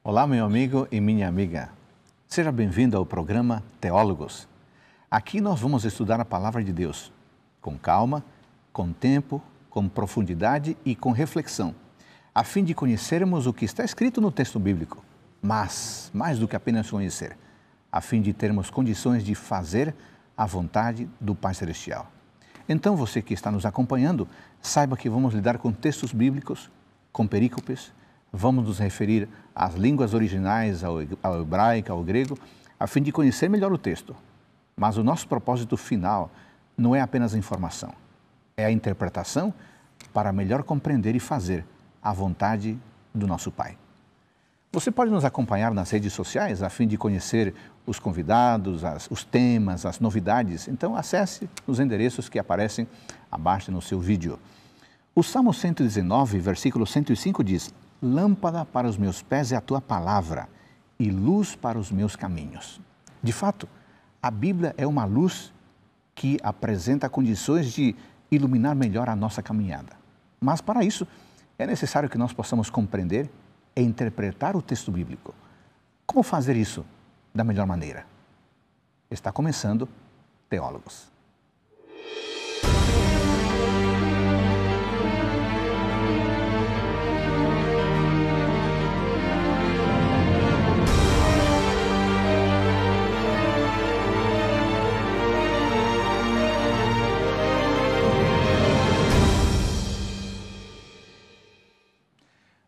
Olá, meu amigo e minha amiga. Seja bem-vindo ao programa Teólogos. Aqui nós vamos estudar a Palavra de Deus com calma, com tempo, com profundidade e com reflexão, a fim de conhecermos o que está escrito no texto bíblico, mas, mais do que apenas conhecer, a fim de termos condições de fazer a vontade do Pai Celestial. Então, você que está nos acompanhando, saiba que vamos lidar com textos bíblicos, com perícopes, vamos nos referir às línguas originais, ao hebraico, ao grego, a fim de conhecer melhor o texto. Mas o nosso propósito final não é apenas a informação, é a interpretação para melhor compreender e fazer a vontade do nosso Pai. Você pode nos acompanhar nas redes sociais a fim de conhecer os convidados, os temas, as novidades. Então, acesse os endereços que aparecem abaixo no seu vídeo. O Salmo 119, versículo 105 diz: "Lâmpada para os meus pés é a tua palavra e luz para os meus caminhos." De fato, a Bíblia é uma luz que apresenta condições de iluminar melhor a nossa caminhada. Mas, para isso, é necessário que nós possamos compreender e interpretar o texto bíblico. Como fazer isso da melhor maneira? Está começando Teólogos.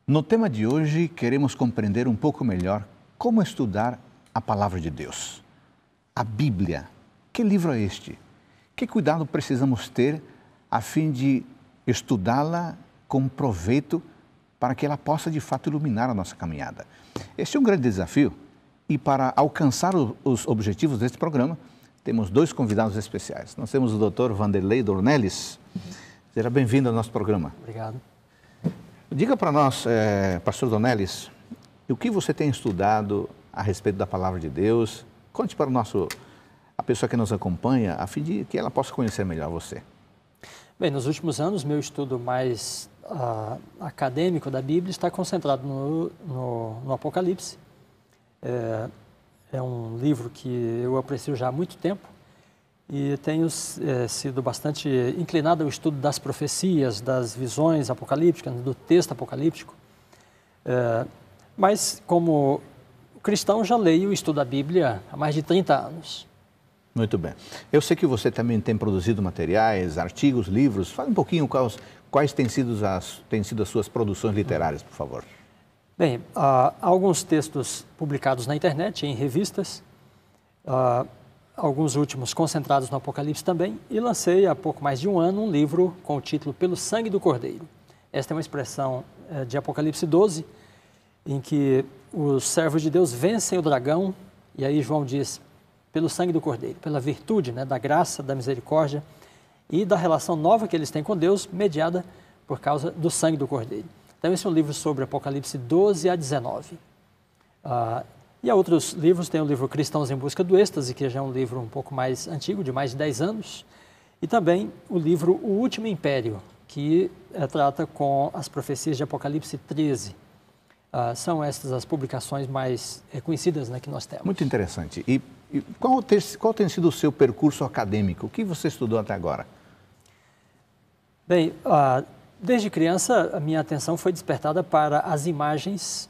No tema de hoje, queremos compreender um pouco melhor como estudar a Palavra de Deus. A Bíblia. Que livro é este? Que cuidado precisamos ter a fim de estudá-la com proveito para que ela possa, de fato, iluminar a nossa caminhada? Este é um grande desafio e, para alcançar os objetivos deste programa, temos dois convidados especiais. Nós temos o Dr. Vanderlei Dornelles. Seja bem-vindo ao nosso programa. Obrigado. Diga para nós, pastor Dornelles, o que você tem estudado a respeito da Palavra de Deus? Conte para a pessoa que nos acompanha, a fim de que ela possa conhecer melhor você. Bem, nos últimos anos, meu estudo mais acadêmico da Bíblia está concentrado no Apocalipse. É um livro que eu aprecio já há muito tempo e tenho sido bastante inclinado ao estudo das profecias, das visões apocalípticas, do texto apocalíptico. Mas, como cristão, já leio e estudo a Bíblia há mais de 30 anos. Muito bem. Eu sei que você também tem produzido materiais, artigos, livros. Fale um pouquinho quais têm sido as suas produções literárias, por favor. Bem, há alguns textos publicados na internet, em revistas, alguns últimos concentrados no Apocalipse também, e lancei há pouco mais de um ano um livro com o título Pelo Sangue do Cordeiro. Esta é uma expressão de Apocalipse 12, em que os servos de Deus vencem o dragão, e aí João diz, pelo sangue do Cordeiro, pela virtude, da graça, da misericórdia e da relação nova que eles têm com Deus, mediada por causa do sangue do Cordeiro. Então, esse é um livro sobre Apocalipse 12 a 19. E há outros livros, tem o livro Cristãos em Busca do Êxtase, que já é um livro um pouco mais antigo, de mais de 10 anos, e também o livro O Último Império, que trata com as profecias de Apocalipse 13. São estas as publicações mais conhecidas que nós temos. Muito interessante. E qual tem sido o seu percurso acadêmico? O que você estudou até agora? Bem, desde criança a minha atenção foi despertada para as imagens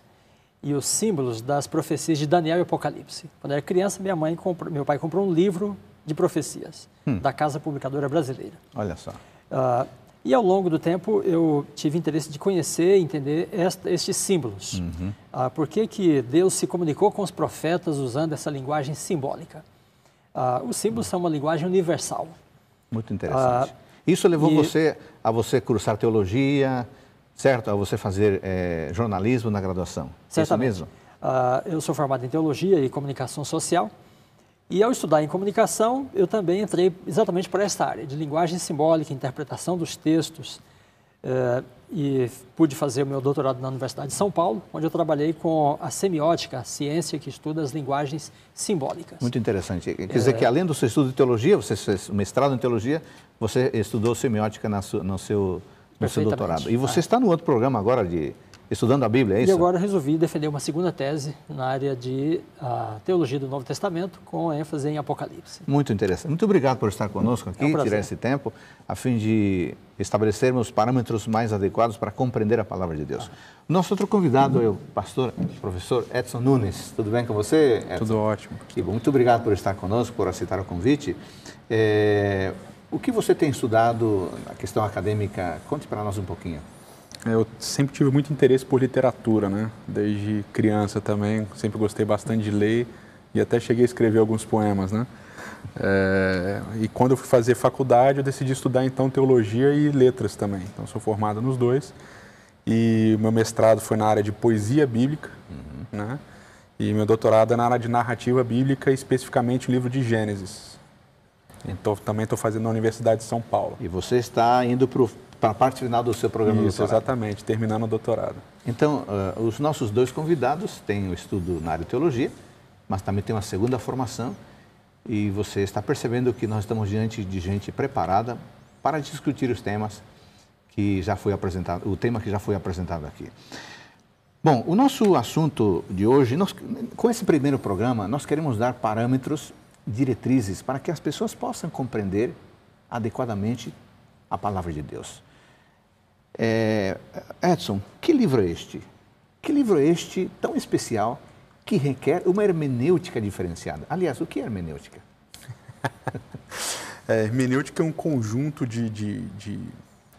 e os símbolos das profecias de Daniel e Apocalipse. Quando eu era criança, meu pai comprou um livro de profecias da Casa Publicadora Brasileira. Olha só. E ao longo do tempo eu tive interesse de conhecer e entender estes símbolos. Por que Deus se comunicou com os profetas usando essa linguagem simbólica? Os símbolos são uma linguagem universal. Muito interessante. Isso levou a você cursar teologia, certo? A você fazer jornalismo na graduação. Certamente. É isso mesmo? Eu sou formado em teologia e comunicação social. E ao estudar em comunicação, eu também entrei exatamente por esta área, de linguagem simbólica, interpretação dos textos, e pude fazer o meu doutorado na Universidade de São Paulo, onde eu trabalhei com a semiótica, a ciência que estuda as linguagens simbólicas. Muito interessante. Quer dizer que, além do seu estudo de teologia, você fez mestrado em teologia, você estudou semiótica no seu doutorado. E você está no outro programa agora de estudando a Bíblia, é isso? E agora resolvi defender uma segunda tese na área de teologia do Novo Testamento, com ênfase em Apocalipse. Muito interessante. Muito obrigado por estar conosco aqui, tirar esse tempo, a fim de estabelecermos parâmetros mais adequados para compreender a palavra de Deus. Nosso outro convidado é o professor Edson Nunes. Tudo bem com você, Edson? Tudo ótimo. Que bom. Muito obrigado por estar conosco, por aceitar o convite. O que você tem estudado na questão acadêmica? Conte para nós um pouquinho. Eu sempre tive muito interesse por literatura, né? Desde criança também, sempre gostei bastante de ler e até cheguei a escrever alguns poemas, né? E quando eu fui fazer faculdade, eu decidi estudar então teologia e letras também. Então sou formado nos dois e meu mestrado foi na área de poesia bíblica, né? E meu doutorado é na área de narrativa bíblica, especificamente o livro de Gênesis. Então também estou fazendo na Universidade de São Paulo. E você está indo para a parte final do seu programa de doutorado. Isso, exatamente, terminando o doutorado. Então, os nossos dois convidados têm o estudo na área de teologia, mas também tem uma segunda formação, e você está percebendo que nós estamos diante de gente preparada para discutir os temas que já foi apresentado, o tema que já foi apresentado aqui. Bom, o nosso assunto de hoje, com esse primeiro programa, nós queremos dar parâmetros, diretrizes, para que as pessoas possam compreender adequadamente a palavra de Deus. Edson, que livro é este? Que livro é este tão especial que requer uma hermenêutica diferenciada? Aliás, o que é hermenêutica? Hermenêutica é um conjunto de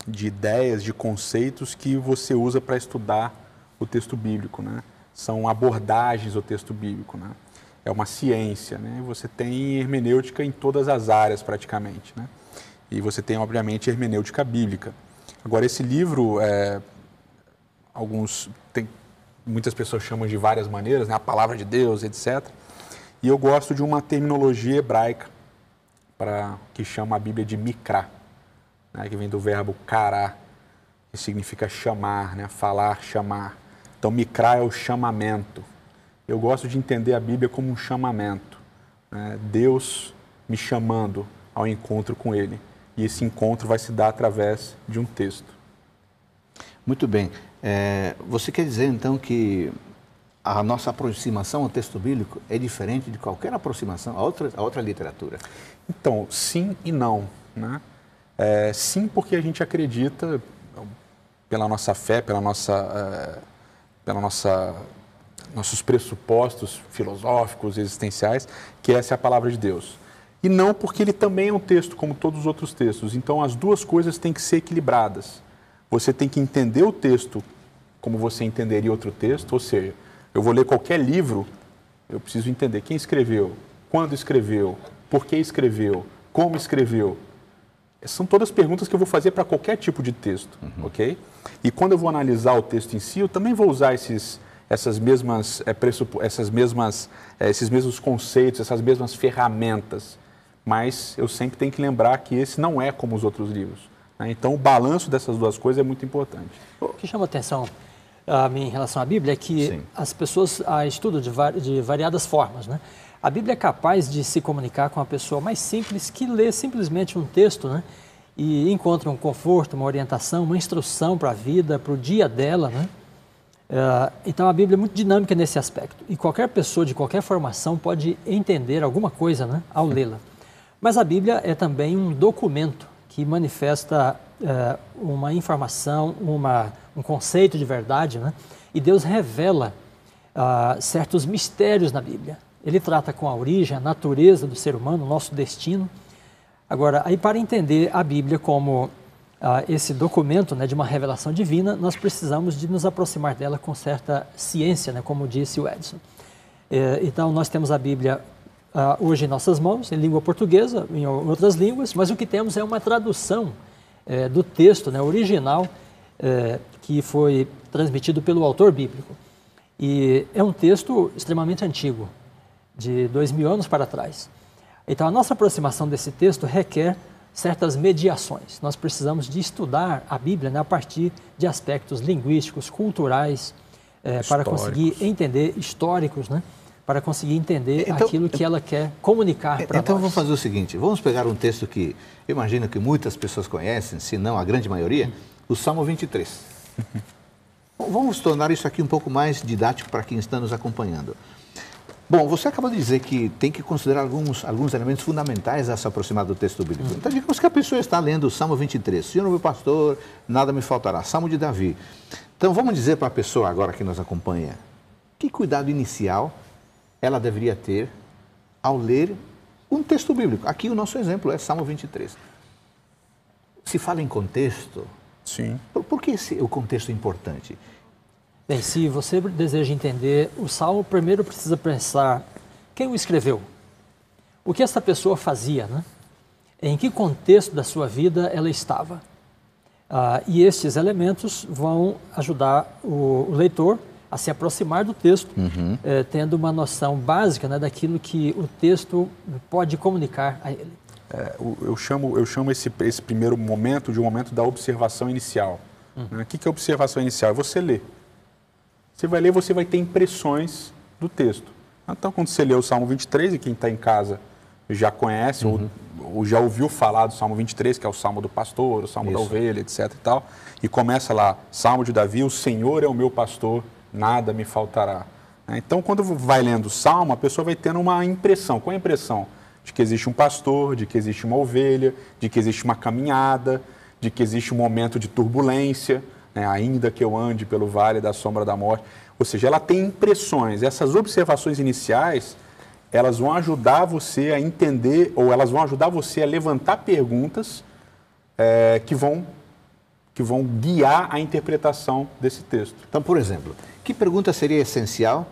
ideias, de conceitos que você usa para estudar o texto bíblico, né? São abordagens ao texto bíblico, né? É uma ciência, né? Você tem hermenêutica em todas as áreas praticamente, né? E você tem, obviamente, hermenêutica bíblica. Agora, esse livro, muitas pessoas chamam de várias maneiras, né? A palavra de Deus, etc. E eu gosto de uma terminologia hebraica que chama a Bíblia de Mikra, né? Que vem do verbo kará, que significa chamar, né? Falar, chamar. Então, Mikra é o chamamento. Eu gosto de entender a Bíblia como um chamamento, né? Deus me chamando ao encontro com Ele. E esse encontro vai se dar através de um texto. Muito bem. Você quer dizer, então, que a nossa aproximação ao texto bíblico é diferente de qualquer aproximação a outra literatura? Então, sim e não, né? Sim, porque a gente acredita, pela nossa fé, nossos pressupostos filosóficos, existenciais, que essa é a palavra de Deus. E não porque ele também é um texto, como todos os outros textos. Então, as duas coisas têm que ser equilibradas. Você tem que entender o texto como você entenderia outro texto, ou seja, eu vou ler qualquer livro, eu preciso entender quem escreveu, quando escreveu, por que escreveu, como escreveu. São todas perguntas que eu vou fazer para qualquer tipo de texto, ok? E quando eu vou analisar o texto em si, eu também vou usar esses mesmos conceitos, essas mesmas ferramentas. Mas eu sempre tenho que lembrar que esse não é como os outros livros, né? Então, o balanço dessas duas coisas é muito importante. O que chama atenção a mim em relação à Bíblia é que Sim. as pessoas estudam de variadas formas, né? A Bíblia é capaz de se comunicar com a pessoa mais simples que lê simplesmente um texto, né? E encontra um conforto, uma orientação, uma instrução para a vida, para o dia dela, né? Então, a Bíblia é muito dinâmica nesse aspecto. E qualquer pessoa de qualquer formação pode entender alguma coisa, né, ao lê-la. Mas a Bíblia é também um documento que manifesta uma informação, um conceito de verdade, né? E Deus revela certos mistérios na Bíblia. Ele trata com a origem, a natureza do ser humano, o nosso destino. Agora, aí para entender a Bíblia como esse documento, né, de uma revelação divina, nós precisamos de nos aproximar dela com certa ciência, né, como disse o Edson. Então, nós temos a Bíblia hoje em nossas mãos, em língua portuguesa, em outras línguas, mas o que temos é uma tradução do texto, né, original, que foi transmitido pelo autor bíblico. E é um texto extremamente antigo, de 2000 anos para trás. Então, a nossa aproximação desse texto requer certas mediações. Nós precisamos de estudar a Bíblia, né, a partir de aspectos linguísticos, culturais, para conseguir entender, históricos, né, para conseguir entender aquilo que ela quer comunicar para nós. Então, vamos fazer o seguinte, vamos pegar um texto que eu imagino que muitas pessoas conhecem, se não a grande maioria, o Salmo 23. Vamos tornar isso aqui um pouco mais didático para quem está nos acompanhando. Bom, você acabou de dizer que tem que considerar alguns elementos fundamentais a se aproximar do texto bíblico. Então, digamos que a pessoa está lendo o Salmo 23. Senhor, meu pastor, nada me faltará. Salmo de Davi. Então, vamos dizer para a pessoa agora que nos acompanha, que cuidado inicial ela deveria ter ao ler um texto bíblico. Aqui o nosso exemplo é Salmo 23. Se fala em contexto, Sim. Por que o contexto é importante? Bem, se você deseja entender o Salmo, primeiro precisa pensar quem o escreveu, o que essa pessoa fazia, né? Em que contexto da sua vida ela estava. E estes elementos vão ajudar o leitor a se aproximar do texto, tendo uma noção básica, né, daquilo que o texto pode comunicar a ele. Eu chamo esse primeiro momento de um momento da observação inicial. Né? O que é observação inicial? É você ler. Você vai ler, você vai ter impressões do texto. Então, quando você lê o Salmo 23, e quem está em casa já conhece ou já ouviu falar do Salmo 23, que é o Salmo do pastor, o Salmo da ovelha, etc. e tal, e começa lá, Salmo de Davi, o Senhor é o meu pastor, nada me faltará. Então, quando vai lendo o Salmo, a pessoa vai tendo uma impressão. Qual é a impressão? De que existe um pastor, de que existe uma ovelha, de que existe uma caminhada, de que existe um momento de turbulência, né? Ainda que eu ande pelo vale da sombra da morte. Ou seja, ela tem impressões. Essas observações iniciais, elas vão ajudar você a entender, ou elas vão ajudar você a levantar perguntas que vão guiar a interpretação desse texto. Então, por exemplo, que pergunta seria essencial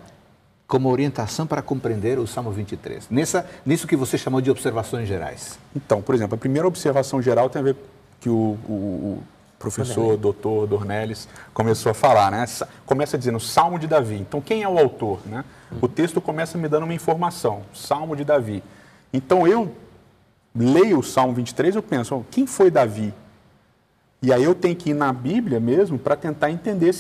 como orientação para compreender o Salmo 23? Nisso que você chamou de observações gerais. Então, por exemplo, a primeira observação geral tem a ver que o professor, doutor Dornelles, começou a falar, né? Começa dizendo Salmo de Davi. Então, quem é o autor, né? O texto começa me dando uma informação, Salmo de Davi. Então, eu leio o Salmo 23 e eu penso, quem foi Davi? E aí eu tenho que ir na Bíblia mesmo para tentar entender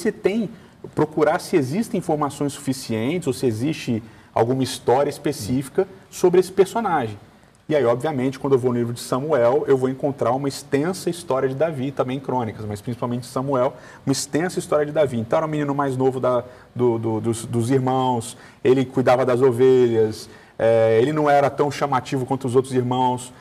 procurar se existem informações suficientes ou se existe alguma história específica sobre esse personagem. E aí, obviamente, quando eu vou no livro de Samuel, eu vou encontrar uma extensa história de Davi, também em crônicas, mas principalmente Samuel, uma extensa história de Davi. Então, era o menino mais novo dos irmãos, ele cuidava das ovelhas, ele não era tão chamativo quanto os outros irmãos,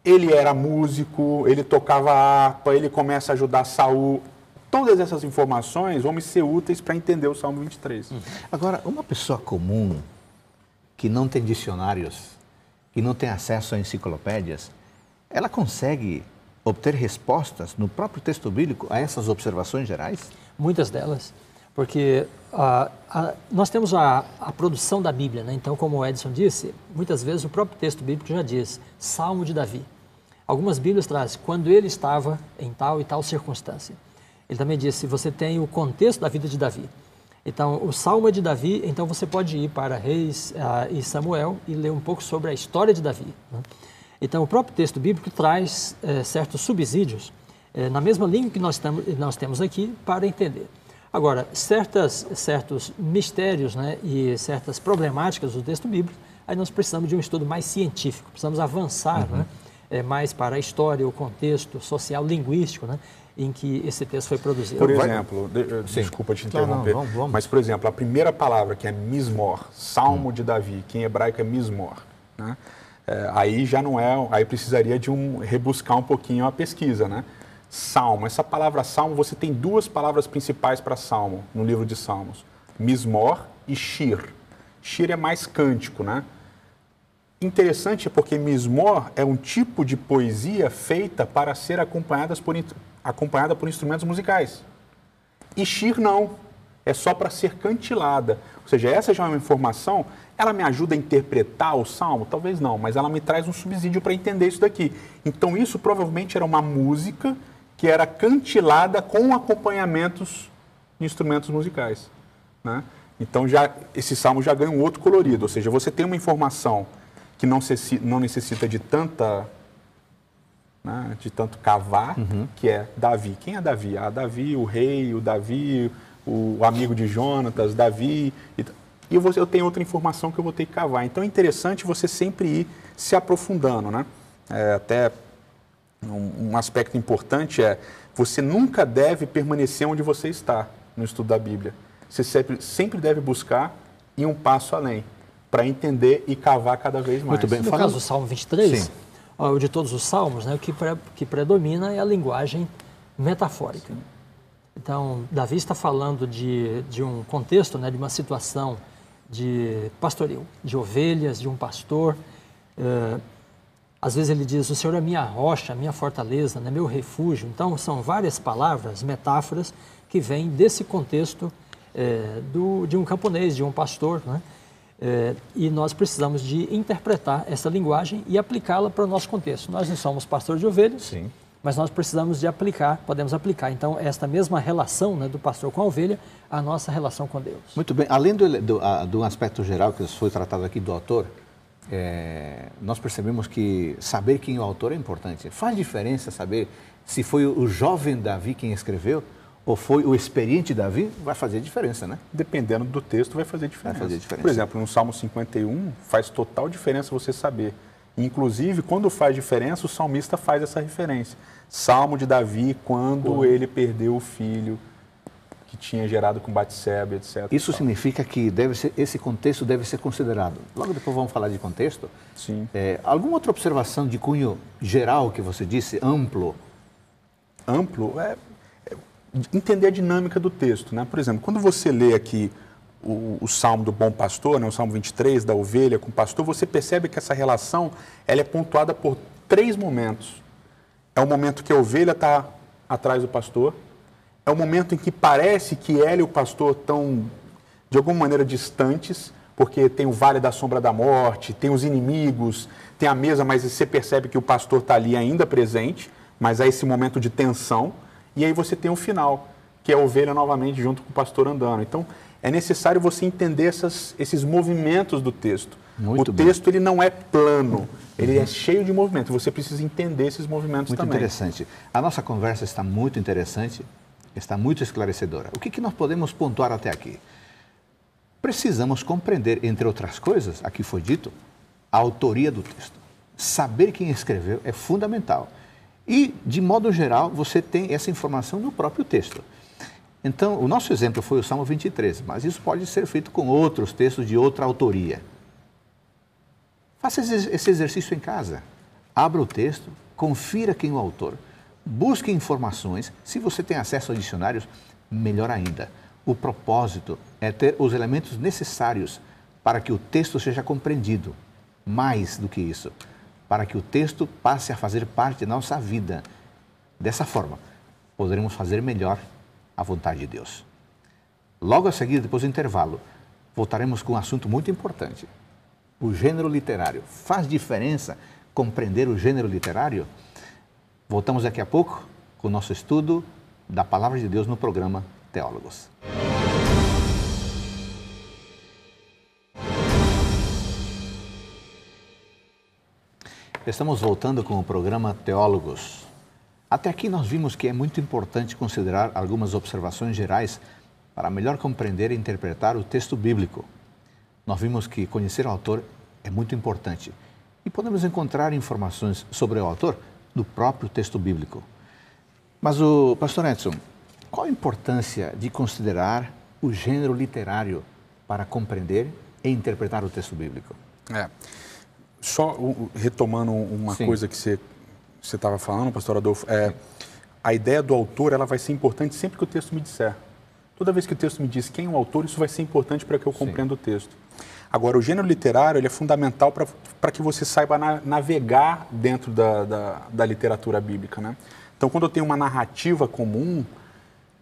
ele era músico, ele tocava harpa, ele começa a ajudar Saul. Todas essas informações vão me ser úteis para entender o Salmo 23. Agora, uma pessoa comum que não tem dicionários, que não tem acesso a enciclopédias, ela consegue obter respostas no próprio texto bíblico a essas observações gerais? Muitas delas, porque nós temos a produção da Bíblia, né? Então, como o Edson disse, muitas vezes o próprio texto bíblico já diz Salmo de Davi. Algumas Bíblias trazem quando ele estava em tal e tal circunstância. Ele também disse, você tem o contexto da vida de Davi. Então, o Salmo é de Davi, então você pode ir para Reis e Samuel e ler um pouco sobre a história de Davi. Né? Então, o próprio texto bíblico traz certos subsídios, na mesma língua que nós temos aqui, para entender. Agora, certos mistérios, né, e certas problemáticas do texto bíblico, aí nós precisamos de um estudo mais científico, precisamos avançar, né, mais para a história, o contexto social, linguístico, né, em que esse texto foi produzido. Por exemplo, desculpa te interromper, vamos. Mas, por exemplo, a primeira palavra, que é Mismor, Salmo de Davi, que em hebraico é Mismor, né? Aí já não é, aí precisaria de rebuscar um pouquinho a pesquisa, né? Salmo, essa palavra Salmo, você tem duas palavras principais para Salmo, no livro de Salmos, Mismor e Shir. Shir é mais cântico, né? Interessante porque Mismor é um tipo de poesia feita para ser acompanhada por instrumentos musicais. E Shir não, é só para ser cantilada. Ou seja, essa já é uma informação, ela me ajuda a interpretar o Salmo? Talvez não, mas ela me traz um subsídio para entender isso daqui. Então isso provavelmente era uma música que era cantilada com acompanhamentos de instrumentos musicais, né? Então esse Salmo já ganha um outro colorido, ou seja, você tem uma informação que não necessita de tanto cavar, que é Davi. Quem é Davi? Davi, o rei, o Davi, o amigo de Jonatas, Davi. E eu tenho outra informação que eu vou ter que cavar. Então é interessante você sempre ir se aprofundando, né? Até um aspecto importante você nunca deve permanecer onde você está. no estudo da Bíblia. Você sempre deve buscar ir um passo além, para entender e cavar cada vez mais. Muito bem. No caso do Salmo 23, o de todos os salmos, né, o que predomina é a linguagem metafórica. Sim. Então, Davi está falando de um contexto, né, de uma situação de pastoril, de ovelhas, de um pastor. Às vezes ele diz, o Senhor é minha rocha, minha fortaleza, né, meu refúgio. Então, são várias palavras, metáforas, que vêm desse contexto de um camponês, de um pastor, né? E nós precisamos de interpretar essa linguagem e aplicá-la para o nosso contexto. Nós não somos pastor de ovelhas, sim, mas nós precisamos de podemos aplicar, então, esta mesma relação, né, do pastor com a ovelha, a nossa relação com Deus. Muito bem. Além do aspecto geral que foi tratado aqui do autor, nós percebemos que saber quem é o autor é importante. Faz diferença saber se foi o jovem Davi quem escreveu ou foi o experiente Davi, vai fazer diferença, né? Dependendo do texto, vai fazer diferença. Vai fazer diferença. Por exemplo, no Salmo 51, faz total diferença você saber. Inclusive, quando faz diferença, o salmista faz essa referência. Salmo de Davi, quando ele perdeu o filho que tinha gerado com Batseba, etc. Isso significa que esse contexto deve ser considerado. Logo depois vamos falar de contexto. Sim. Alguma outra observação de cunho geral que você disse, amplo? Amplo entender a dinâmica do texto, né? Por exemplo, quando você lê aqui o Salmo do Bom Pastor, né, o Salmo 23, da ovelha com o pastor, você percebe que essa relação ela é pontuada por 3 momentos. É o momento que a ovelha está atrás do pastor, é o momento em que parece que ela e o pastor estão, de alguma maneira, distantes, porque tem o vale da sombra da morte, tem os inimigos, tem a mesa, mas você percebe que o pastor está ali ainda presente, mas há esse momento de tensão. E aí você tem o final, que é a ovelha novamente junto com o pastor andando. Então, é necessário você entender esses movimentos do texto. Muito bem. Texto ele não é plano, ele é cheio de movimento. Você precisa entender esses movimentos também. Muito interessante. A nossa conversa está muito interessante, está muito esclarecedora. O que nós podemos pontuar até aqui? Precisamos compreender, entre outras coisas, aqui foi dito, a autoria do texto. Saber quem escreveu é fundamental. E, de modo geral, você tem essa informação no próprio texto. Então, o nosso exemplo foi o Salmo 23, mas isso pode ser feito com outros textos de outra autoria. Faça esse exercício em casa. Abra o texto, confira quem é o autor, busque informações. Se você tem acesso a dicionários, melhor ainda. O propósito é ter os elementos necessários para que o texto seja compreendido. Mais do que isso, para que o texto passe a fazer parte da nossa vida. Dessa forma, poderemos fazer melhor a vontade de Deus. Logo a seguir, depois do intervalo, voltaremos com um assunto muito importante. O gênero literário. Faz diferença compreender o gênero literário? Voltamos daqui a pouco com o nosso estudo da Palavra de Deus no programa Teólogos. Estamos voltando com o programa Teólogos. Até aqui nós vimos que é muito importante considerar algumas observações gerais para melhor compreender e interpretar o texto bíblico. Nós vimos que conhecer o autor é muito importante e podemos encontrar informações sobre o autor no próprio texto bíblico. Mas, pastor Edson, qual a importância de considerar o gênero literário para compreender e interpretar o texto bíblico? Só retomando uma coisa que você estava falando, pastor Adolfo, a ideia do autor ela vai ser importante sempre que o texto me disser. Toda vez que o texto me diz quem é o autor, isso vai ser importante para que eu compreenda o texto. Agora, o gênero literário ele é fundamental para que você saiba navegar dentro da literatura bíblica, né? Então, quando eu tenho uma narrativa comum,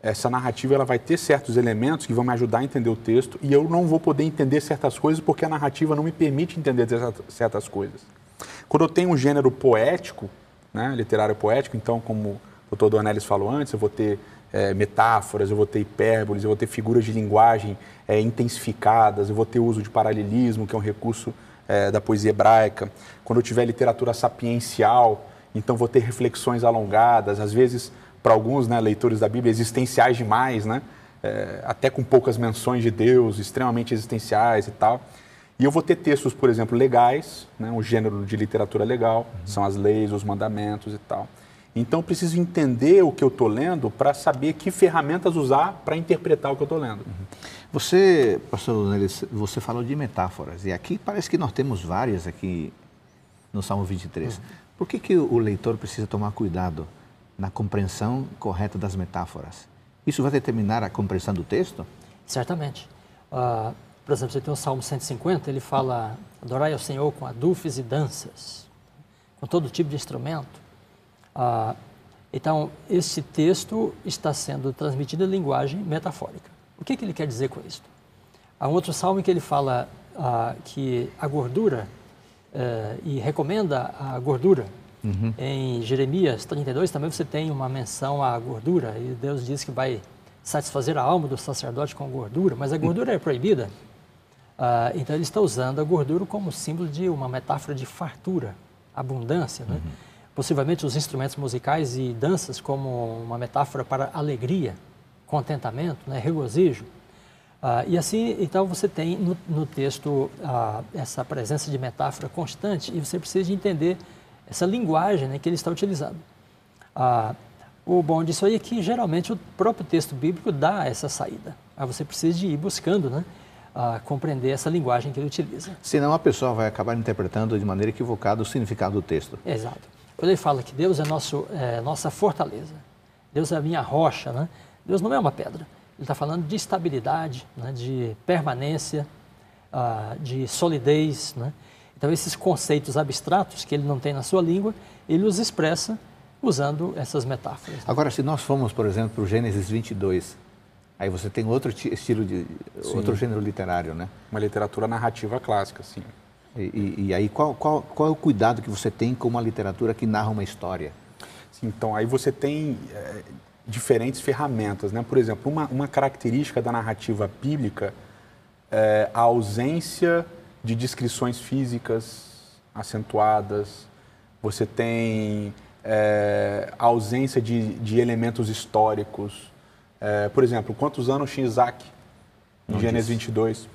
essa narrativa ela vai ter certos elementos que vão me ajudar a entender o texto e eu não vou poder entender certas coisas porque a narrativa não me permite entender certas coisas. Quando eu tenho um gênero poético, né, literário poético, então, como o doutor Dornelles falou antes, eu vou ter metáforas, eu vou ter hipérboles, eu vou ter figuras de linguagem intensificadas, eu vou ter uso de paralelismo, que é um recurso da poesia hebraica. Quando eu tiver literatura sapiencial, então vou ter reflexões alongadas, às vezes, para alguns, né, leitores da Bíblia, existenciais demais, né, até com poucas menções de Deus, extremamente existenciais e tal. E eu vou ter textos, por exemplo, legais, né, um gênero de literatura legal, são as leis, os mandamentos e tal. Então, eu preciso entender o que eu estou lendo para saber que ferramentas usar para interpretar o que eu estou lendo. Você, pastor Nelis, você falou de metáforas, e aqui parece que nós temos várias aqui no Salmo 23. Por que o leitor precisa tomar cuidado na compreensão correta das metáforas? Isso vai determinar a compreensão do texto? Certamente. Por exemplo, você tem o Salmo 150, ele fala: adorai ao Senhor com adufes e danças, com todo tipo de instrumento. Então, esse texto está sendo transmitido em linguagem metafórica. O que ele quer dizer com isso? Há um outro salmo em que ele fala que a gordura, e recomenda a gordura. Em Jeremias 32 também você tem uma menção à gordura, e Deus diz que vai satisfazer a alma do sacerdote com gordura, mas a gordura é proibida. Então ele está usando a gordura como símbolo de uma metáfora de fartura, abundância, né? Possivelmente os instrumentos musicais e danças como uma metáfora para alegria, contentamento, né? Regozijo. E assim, então você tem no texto essa presença de metáfora constante, e você precisa de entender essa linguagem, né, que ele está utilizando. O bom disso aí é que geralmente o próprio texto bíblico dá essa saída. Você precisa de ir buscando, né, compreender essa linguagem que ele utiliza. Senão a pessoa vai acabar interpretando de maneira equivocada o significado do texto. Exato. Quando ele fala que Deus é nossa fortaleza, Deus é a minha rocha, né? Deus não é uma pedra. Ele está falando de estabilidade, né? De permanência, de solidez, né? Então, esses conceitos abstratos que ele não tem na sua língua, ele os expressa usando essas metáforas. Né? Agora, se nós formos, por exemplo, para o Gênesis 22, aí você tem outro estilo outro gênero literário, né? Uma literatura narrativa clássica, sim. E aí, qual é o cuidado que você tem com uma literatura que narra uma história? Sim, então, aí você tem diferentes ferramentas, né? Por exemplo, uma característica da narrativa bíblica é a ausência de descrições físicas acentuadas. Você tem a ausência de elementos históricos. Por exemplo, quantos anos tinha Isaac em Gênesis 22?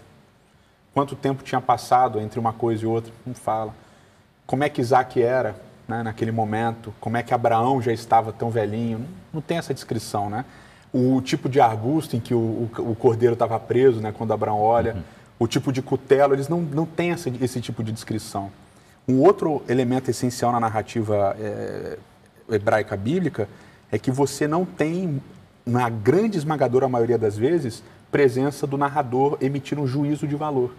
Quanto tempo tinha passado entre uma coisa e outra? Não fala. Como é que Isaac era, né, naquele momento? Como é que Abraão já estava tão velhinho? Não tem essa descrição, né? O tipo de arbusto em que o cordeiro estava preso, né, quando Abraão olha, o tipo de cutelo, eles não têm esse tipo de descrição. Um outro elemento essencial na narrativa hebraica bíblica é que você não tem, na grande esmagadora maioria das vezes, presença do narrador emitir um juízo de valor.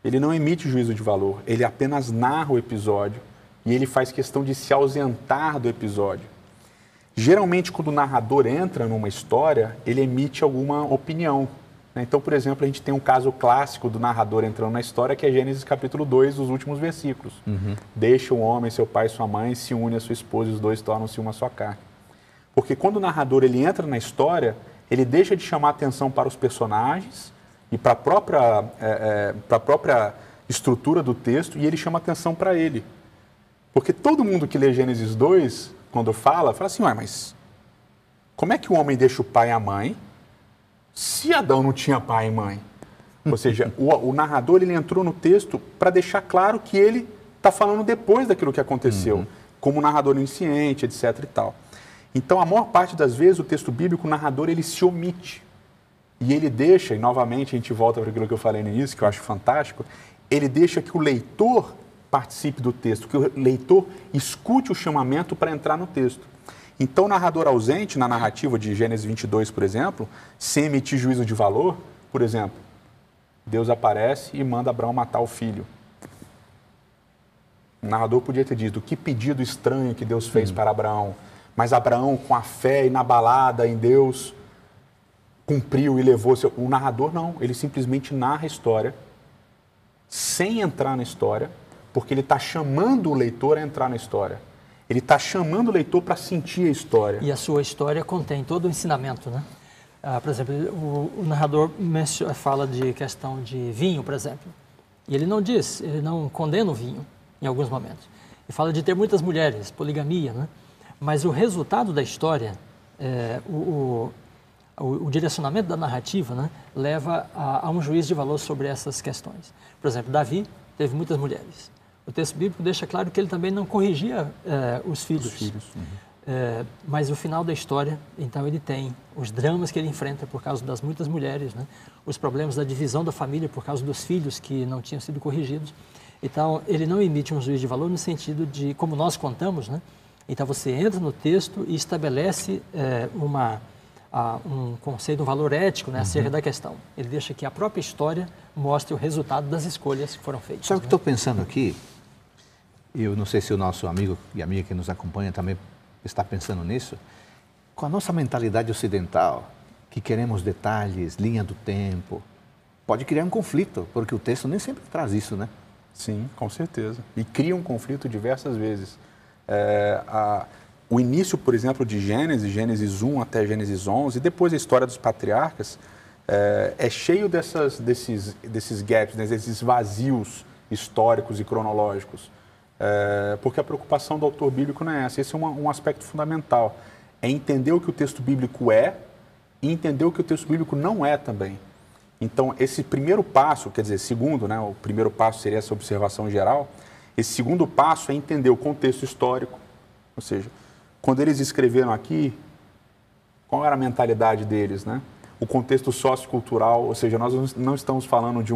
Ele não emite juízo de valor, ele apenas narra o episódio e ele faz questão de se ausentar do episódio. Geralmente, quando o narrador entra numa história, ele emite alguma opinião. Então, por exemplo, a gente tem um caso clássico do narrador entrando na história, que é Gênesis capítulo 2, os últimos versículos. Deixa o homem, seu pai e sua mãe, se une à sua esposa e os dois tornam-se uma só carne. Porque quando o narrador ele entra na história, ele deixa de chamar atenção para os personagens e para a própria estrutura do texto, e ele chama atenção para ele. Porque todo mundo que lê Gênesis 2, quando fala assim, mas como é que o homem deixa o pai e a mãe se Adão não tinha pai e mãe? Ou seja, o narrador ele entrou no texto para deixar claro que ele está falando depois daquilo que aconteceu, como narrador onisciente, etc. e tal. Então, a maior parte das vezes, o texto bíblico, o narrador, ele se omite. E ele deixa, e novamente a gente volta para aquilo que eu falei no início, que eu acho fantástico, ele deixa que o leitor participe do texto, que o leitor escute o chamamento para entrar no texto. Então, o narrador ausente, na narrativa de Gênesis 22, por exemplo, sem emitir juízo de valor, por exemplo, Deus aparece e manda Abraão matar o filho. O narrador podia ter dito, que pedido estranho que Deus fez para Abraão. Mas Abraão, com a fé inabalada em Deus, cumpriu e levou seu... O narrador não, ele simplesmente narra a história, sem entrar na história, porque ele está chamando o leitor a entrar na história. Ele está chamando o leitor para sentir a história. E a sua história contém todo o ensinamento, né? Por exemplo, o narrador fala de questão de vinho, por exemplo. E ele não condena o vinho em alguns momentos. Ele fala de ter muitas mulheres, poligamia, né? Mas o resultado da história, o direcionamento da narrativa, né, leva a um juízo de valor sobre essas questões. Por exemplo, Davi teve muitas mulheres. O texto bíblico deixa claro que ele também não corrigia os filhos. Mas o final da história, então ele tem os dramas que ele enfrenta por causa das muitas mulheres, né? Os problemas da divisão da família por causa dos filhos que não tinham sido corrigidos. Então, ele não emite um juízo de valor no sentido de, como nós contamos, né? Então, você entra no texto e estabelece um conceito, um valor ético, né, acerca da questão. Ele deixa que a própria história mostre o resultado das escolhas que foram feitas. Sabe o que estou pensando aqui? Eu não sei se o nosso amigo e amiga que nos acompanha também está pensando nisso. Com a nossa mentalidade ocidental, que queremos detalhes, linha do tempo, pode criar um conflito, porque o texto nem sempre traz isso, né? Sim, com certeza. E cria um conflito diversas vezes. O início, por exemplo, de Gênesis 1 até Gênesis 11, e depois a história dos patriarcas, é cheio desses gaps, né, desses vazios históricos e cronológicos. Porque a preocupação do autor bíblico não é essa. Esse é um aspecto fundamental. É entender o que o texto bíblico é e entender o que o texto bíblico não é também. Então, esse primeiro passo, quer dizer, segundo, né, o primeiro passo seria essa observação geral, esse segundo passo é entender o contexto histórico, ou seja, quando eles escreveram aqui, qual era a mentalidade deles, né? O contexto sociocultural, ou seja, nós não estamos falando de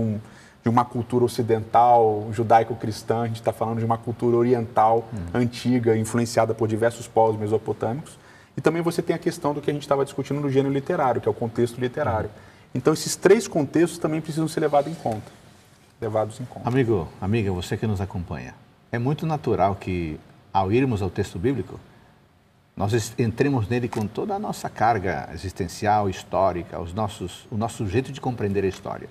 uma cultura ocidental, judaico-cristã, a gente está falando de uma cultura oriental, antiga, influenciada por diversos povos mesopotâmicos. E também você tem a questão do que a gente estava discutindo no gênero literário, que é o contexto literário. Então, esses três contextos também precisam ser levados em conta. Amigo, amiga, você que nos acompanha, é muito natural que, ao irmos ao texto bíblico, nós entremos nele com toda a nossa carga existencial, histórica, o nosso jeito de compreender a história.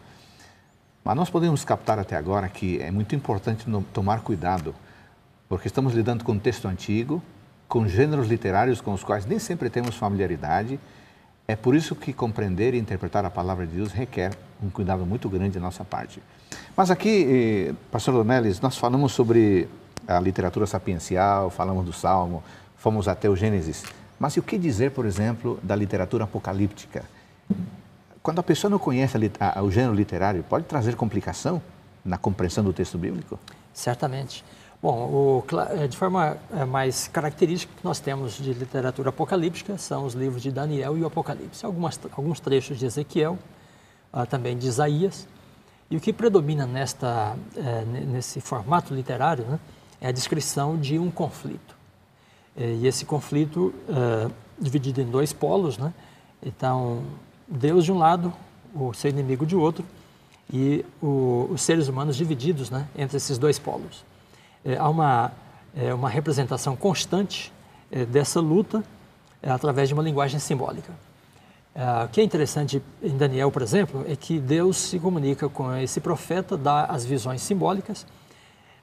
Mas nós podemos captar até agora que é muito importante tomar cuidado, porque estamos lidando com um texto antigo, com gêneros literários com os quais nem sempre temos familiaridade. É por isso que compreender e interpretar a palavra de Deus requer um cuidado muito grande da nossa parte. Mas aqui, pastor Dornelles, nós falamos sobre a literatura sapiencial, falamos do Salmo, fomos até o Gênesis. Mas e o que dizer, por exemplo, da literatura apocalíptica? Quando a pessoa não conhece o gênero literário, pode trazer complicação na compreensão do texto bíblico? Certamente. Bom, de forma mais característica que nós temos de literatura apocalíptica são os livros de Daniel e o Apocalipse, alguns trechos de Ezequiel, também de Isaías. E o que predomina nesse formato literário, né, é a descrição de um conflito. E esse conflito dividido em dois polos, né? Então, Deus de um lado, o seu inimigo de outro, e os seres humanos divididos, né, entre esses dois polos. Há uma representação constante dessa luta através de uma linguagem simbólica. O que é interessante em Daniel, por exemplo, é que Deus se comunica com esse profeta, dá as visões simbólicas,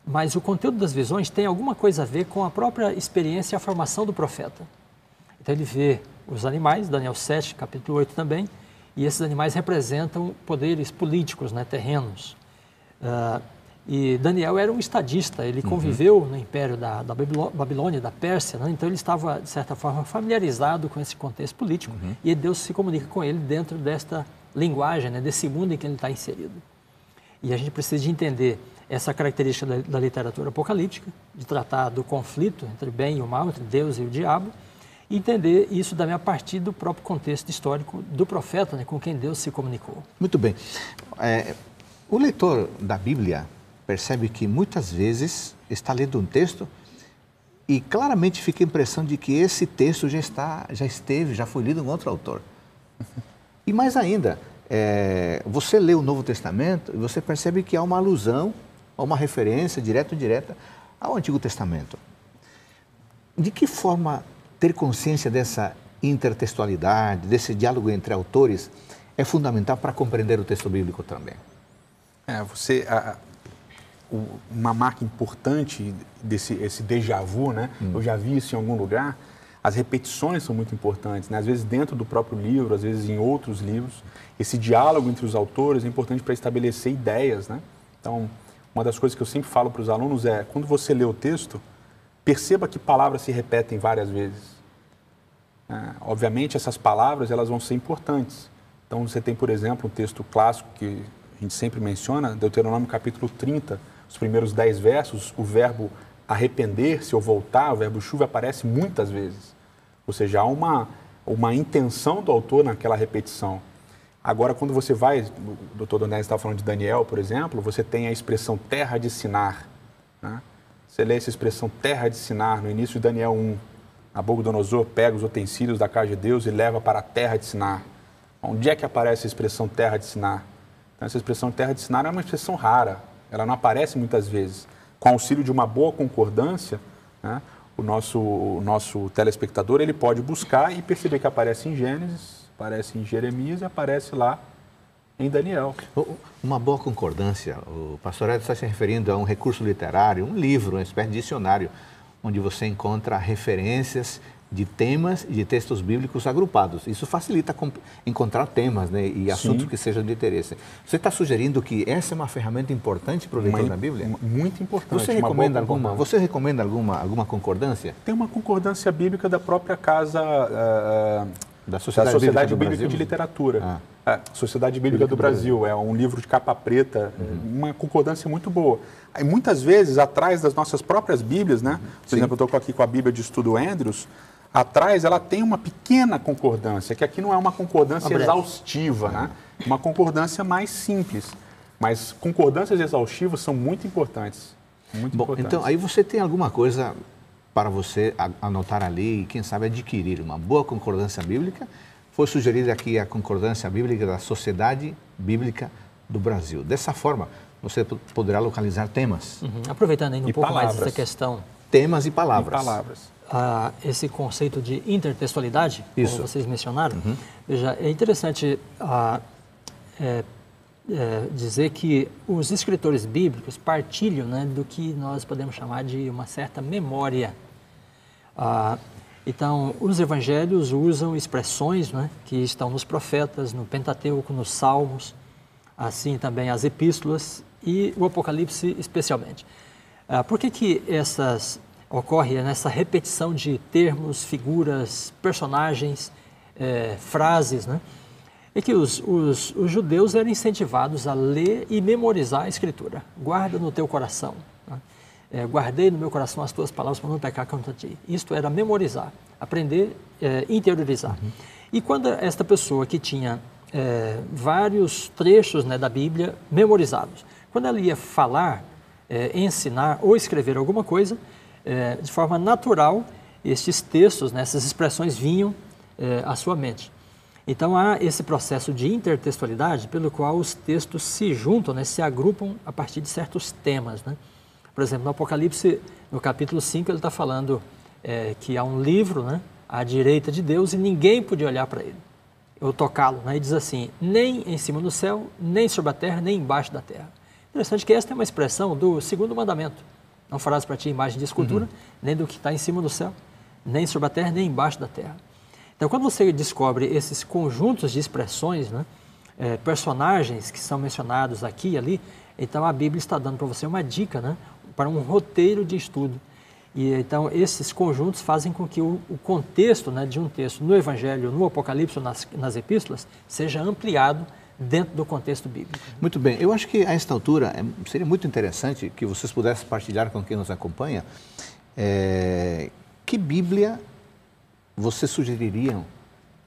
mas o conteúdo das visões tem alguma coisa a ver com a própria experiência e a formação do profeta. Então ele vê os animais, Daniel 7, capítulo 8 também, e esses animais representam poderes políticos, né, terrenos. E Daniel era um estadista, ele conviveu no império da Babilônia, da Pérsia, né? Então ele estava, de certa forma, familiarizado com esse contexto político, e Deus se comunica com ele dentro desta linguagem, né, desse mundo em que ele está inserido. E a gente precisa de entender essa característica da literatura apocalíptica, de tratar do conflito entre o bem e o mal, entre Deus e o diabo, e entender isso também a partir do próprio contexto histórico do profeta, né, com quem Deus se comunicou. Muito bem. O leitor da Bíblia percebe que muitas vezes está lendo um texto e claramente fica a impressão de que esse texto já foi lido em outro autor. E mais ainda, você lê o Novo Testamento e você percebe que há uma alusão, uma referência direta ou indireta ao Antigo Testamento. De que forma ter consciência dessa intertextualidade, desse diálogo entre autores, é fundamental para compreender o texto bíblico também? Uma marca importante esse déjà vu, né? Eu já vi isso em algum lugar. As repetições são muito importantes, né? Às vezes dentro do próprio livro, às vezes em outros livros. Esse diálogo entre os autores é importante para estabelecer ideias, né? Então, uma das coisas que eu sempre falo para os alunos é, quando você lê o texto, perceba que palavras se repetem várias vezes. Obviamente, essas palavras elas vão ser importantes. Então, você tem, por exemplo, um texto clássico que a gente sempre menciona, Deuteronômio capítulo 30, os primeiros 10 versos, o verbo arrepender-se ou voltar, o verbo chuva aparece muitas vezes. Ou seja, há uma intenção do autor naquela repetição. Agora, quando você vai, o Dr. Donés estava falando de Daniel, por exemplo, você tem a expressão terra de Sinar. Né? Você lê essa expressão terra de Sinar no início de Daniel 1. Nabucodonosor pega os utensílios da casa de Deus e leva para a terra de Sinar. Onde é que aparece a expressão terra de Sinar? Então, essa expressão terra de Sinar é uma expressão rara, ela não aparece muitas vezes. Com auxílio de uma boa concordância, né, o nosso telespectador ele pode buscar e perceber que aparece em Gênesis, aparece em Jeremias e aparece lá em Daniel. Uma boa concordância, o pastor Edson está se referindo a um recurso literário, um livro, uma espécie de dicionário, onde você encontra referências de temas e de textos bíblicos agrupados. Isso facilita encontrar temas, né, e assuntos que sejam de interesse. Você está sugerindo que essa é uma ferramenta importante para o leitor da Bíblia? Muito importante. Você recomenda alguma concordância? Tem uma concordância bíblica da própria casa da Sociedade Bíblica de Literatura. Sociedade Bíblica do Brasil. É um livro de capa preta, uma concordância muito boa. E muitas vezes, atrás das nossas próprias Bíblias, né? Por exemplo, eu estou aqui com a Bíblia de Estudo Andrews, atrás ela tem uma pequena concordância, que aqui não é uma concordância exaustiva, né? Uma concordância mais simples. Mas concordâncias exaustivas são muito importantes. Muito importantes. Então, aí você tem alguma coisa para você anotar ali e, quem sabe, adquirir uma boa concordância bíblica. Foi sugerida aqui a concordância bíblica da Sociedade Bíblica do Brasil. Dessa forma, você poderá localizar temas. Aproveitando ainda um pouco mais essa questão. Temas e palavras. Esse conceito de intertextualidade, como vocês mencionaram, veja, é interessante dizer que os escritores bíblicos partilham, né, do que nós podemos chamar de uma certa memória. Então, os evangelhos usam expressões, né, que estão nos profetas, no Pentateuco, nos Salmos, assim também as epístolas e o Apocalipse especialmente. Por que ocorre nessa repetição de termos, figuras, personagens, frases, né? É que os judeus eram incentivados a ler e memorizar a Escritura. Guarda no teu coração. Né? Guardei no meu coração as tuas palavras para não pecar contra ti. Isto era memorizar, aprender, interiorizar. E quando esta pessoa que tinha vários trechos, né, da Bíblia memorizados, quando ela ia falar, ensinar ou escrever alguma coisa, de forma natural, estes textos, né, essas expressões vinham à sua mente. Então, há esse processo de intertextualidade pelo qual os textos se juntam, né, se agrupam a partir de certos temas. Né? Por exemplo, no Apocalipse, no capítulo 5, ele está falando que há um livro, né, à direita de Deus e ninguém podia olhar para ele ou tocá-lo. Né? E diz assim, nem em cima do céu, nem sobre a terra, nem embaixo da terra. Interessante que esta é uma expressão do segundo mandamento. Não farás para ti imagem de escultura, nem do que está em cima do céu, nem sobre a terra, nem embaixo da terra. Então, quando você descobre esses conjuntos de expressões, né, personagens que são mencionados aqui e ali, então a Bíblia está dando para você uma dica, né, para um roteiro de estudo. E então esses conjuntos fazem com que o contexto, né, de um texto no Evangelho, no Apocalipse ou nas Epístolas seja ampliado dentro do contexto bíblico. Muito bem. Eu acho que a esta altura seria muito interessante que vocês pudessem partilhar com quem nos acompanha que Bíblia vocês sugeririam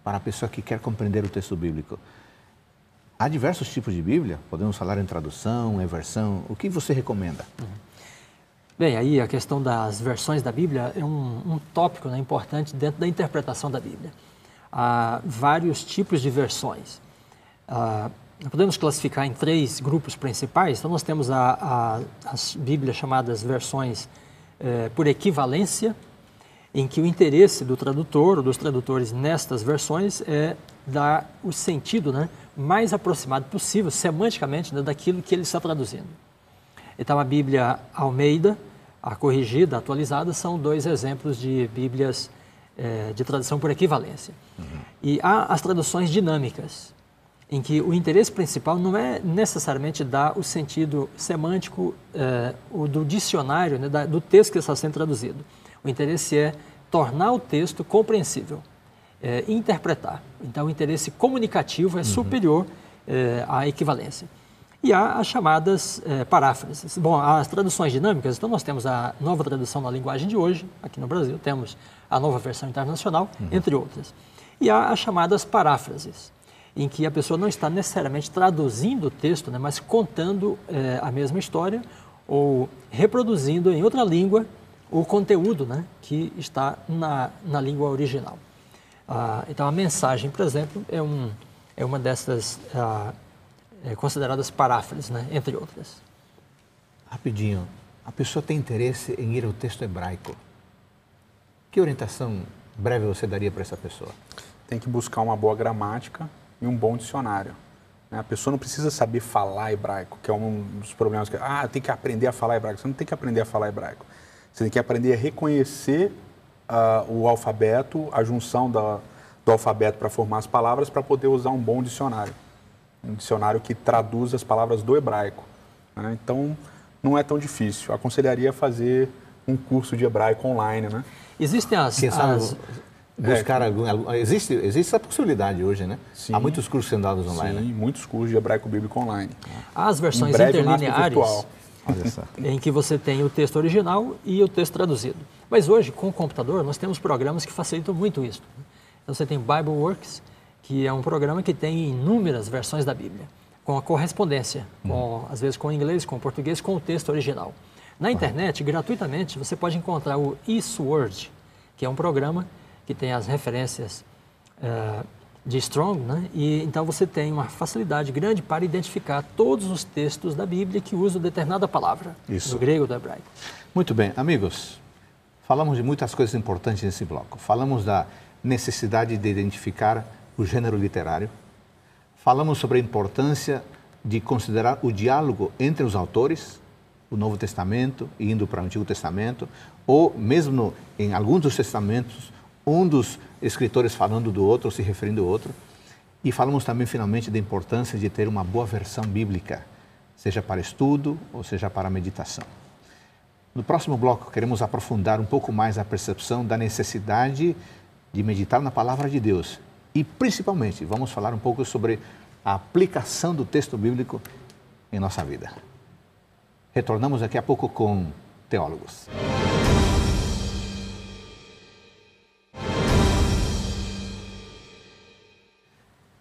para a pessoa que quer compreender o texto bíblico. Há diversos tipos de Bíblia, podemos falar em tradução, em versão, o que você recomenda? Bem, aí a questão das versões da Bíblia é um tópico, né, importante dentro da interpretação da Bíblia. Há vários tipos de versões. Podemos classificar em 3 grupos principais. Então, nós temos as Bíblias chamadas versões por equivalência, em que o interesse do tradutor ou dos tradutores nestas versões é dar o sentido, né, mais aproximado possível, semanticamente, né, daquilo que ele está traduzindo. Então, a Bíblia Almeida, a corrigida, a atualizada, são 2 exemplos de Bíblias de tradução por equivalência. E há as traduções dinâmicas, em que o interesse principal não é necessariamente dar o sentido semântico do dicionário, né, do texto que está sendo traduzido. O interesse é tornar o texto compreensível, interpretar. Então, o interesse comunicativo é superior à equivalência. E há as chamadas paráfrases. Bom, as traduções dinâmicas, então nós temos a nova tradução na linguagem de hoje, aqui no Brasil, temos a nova versão internacional, entre outras. E há as chamadas paráfrases, em que a pessoa não está necessariamente traduzindo o texto, né, mas contando a mesma história ou reproduzindo em outra língua o conteúdo, né, que está na língua original. Então, a mensagem, por exemplo, é uma dessas consideradas paráfrases, né, entre outras. Rapidinho, a pessoa tem interesse em ir ao texto hebraico. Que orientação breve você daria para essa pessoa? Tem que buscar uma boa gramática e um bom dicionário. A pessoa não precisa saber falar hebraico, que é um dos problemas. Tem que aprender a falar hebraico. Você não tem que aprender a falar hebraico. Você tem que aprender a reconhecer o alfabeto, a junção do alfabeto para formar as palavras, para poder usar um bom dicionário. Um dicionário que traduz as palavras do hebraico. Né? Então, não é tão difícil. Aconselharia a fazer um curso de hebraico online, né? Existem buscar existe essa possibilidade hoje, né? Sim. Há muitos cursos sendo dados online. Sim, muitos cursos de hebraico bíblico online. Há as versões interlineares, Olha só. em que você tem o texto original e o texto traduzido. Mas hoje, com o computador, nós temos programas que facilitam muito isso. Então, você tem BibleWorks, que é um programa que tem inúmeras versões da Bíblia, com a correspondência, às vezes com o inglês, com o português, com o texto original. Na internet, gratuitamente, você pode encontrar o eSword, que é um programa que tem as referências de Strong, né? E então você tem uma facilidade grande para identificar todos os textos da Bíblia que usam determinada palavra, do grego ou do hebraico. Muito bem, amigos, falamos de muitas coisas importantes nesse bloco. Falamos da necessidade de identificar o gênero literário, falamos sobre a importância de considerar o diálogo entre os autores, o Novo Testamento indo para o Antigo Testamento, ou mesmo em alguns dos testamentos, um dos escritores falando do outro, se referindo ao outro. E falamos também, finalmente, da importância de ter uma boa versão bíblica, seja para estudo ou seja para meditação. No próximo bloco, queremos aprofundar um pouco mais a percepção da necessidade de meditar na Palavra de Deus. E, principalmente, vamos falar um pouco sobre a aplicação do texto bíblico em nossa vida. Retornamos daqui a pouco com Teólogos.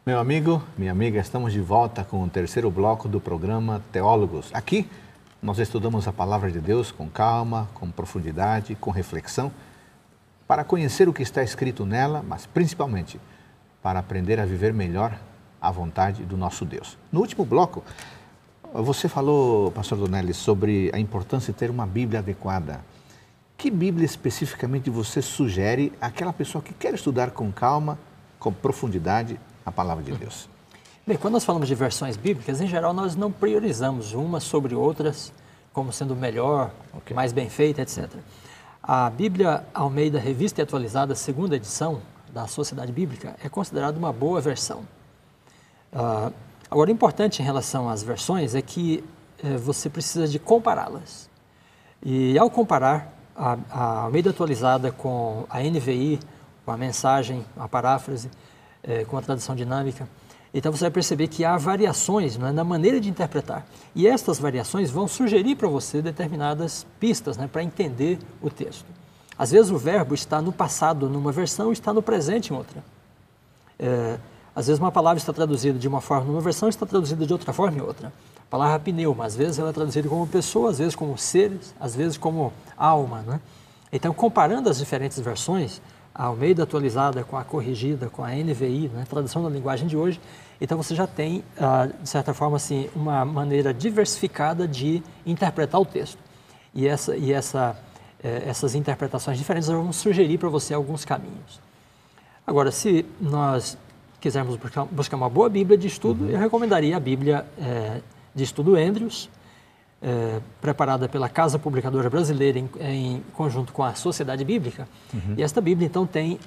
Meu amigo, minha amiga, estamos de volta com o terceiro bloco do programa Teólogos. Aqui nós estudamos a Palavra de Deus com calma, com profundidade, com reflexão, para conhecer o que está escrito nela, mas principalmente para aprender a viver melhor a vontade do nosso Deus. No último bloco, você falou, pastor Donelli, sobre a importância de ter uma Bíblia adequada. Que Bíblia especificamente você sugere àquela pessoa que quer estudar com calma, com profundidade, a Palavra de Deus? Bem, quando nós falamos de versões bíblicas, em geral, nós não priorizamos umas sobre outras como sendo melhor, mais bem feita, etc. A Bíblia Almeida Revista e Atualizada, segunda edição da Sociedade Bíblica, é considerada uma boa versão. Agora, o importante em relação às versões é que você precisa de compará-las. E ao comparar a Almeida Atualizada com a NVI, com a mensagem, a paráfrase, com a tradução dinâmica, então você vai perceber que há variações, né, na maneira de interpretar. E estas variações vão sugerir para você determinadas pistas, né, para entender o texto. Às vezes o verbo está no passado numa versão e está no presente em outra. Às vezes uma palavra está traduzida de uma forma numa versão e está traduzida de outra forma em outra. A palavra pneuma, às vezes ela é traduzida como pessoa, às vezes como seres, às vezes como alma, né? Então, comparando as diferentes versões, a Almeida Atualizada com a corrigida, com a NVI, né, tradução da linguagem de hoje, então você já tem, de certa forma, assim, uma maneira diversificada de interpretar o texto. E essas interpretações diferentes vão sugerir para você alguns caminhos. Agora, se nós quisermos buscar uma boa Bíblia de estudo, eu recomendaria a Bíblia de Estudo Andrews, preparada pela Casa Publicadora Brasileira em conjunto com a Sociedade Bíblica. E esta Bíblia, então, tem